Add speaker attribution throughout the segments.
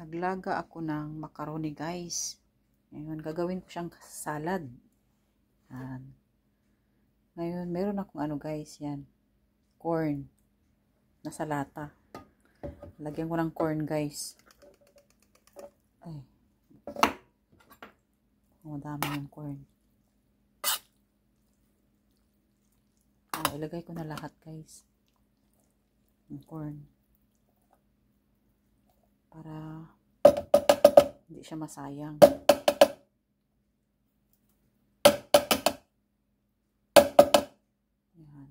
Speaker 1: Naglaga ako ng macaroni, guys. Ngayon, gagawin ko siyang salad. Yan. Ngayon, meron akong ano, guys, yan. Corn. Nasa lata. Lagyan ko ng corn, guys. Ay. Dami yung corn. Ilagay ko na lahat, guys. Yung corn. Para hindi siya masayang. Yan.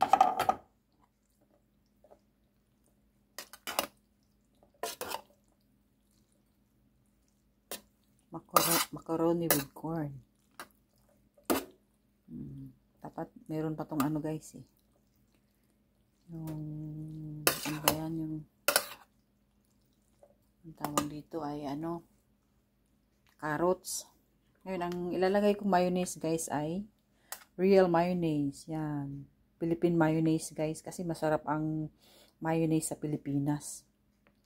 Speaker 1: Macaroni with corn. Dapat meron pa tong ano, guys, eh. Yung ano ba yan, yung tawag dito ay ano, carrots. Ngayon, ang ilalagay kong mayonnaise, guys, ay real mayonnaise. Yan. Philippine mayonnaise, guys, kasi masarap ang mayonnaise sa Pilipinas.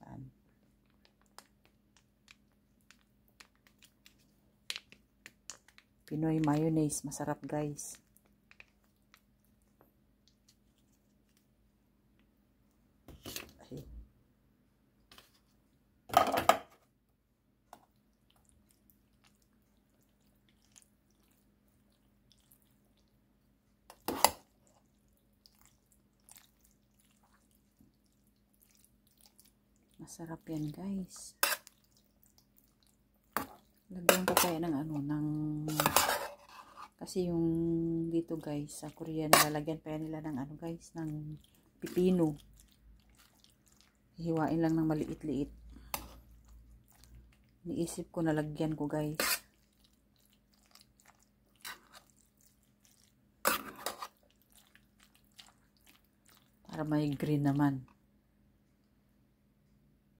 Speaker 1: Yan. Pinoy mayonnaise, masarap, guys. Masarap yan, guys. Lagyan ko kaya ng ano, kasi yung dito, guys, sa Korea, nilalagyan pa yan nila ng ano, guys, ng pipino. Hiwain lang ng maliit-liit. Niisip ko na lagyan ko, guys. Para may green naman.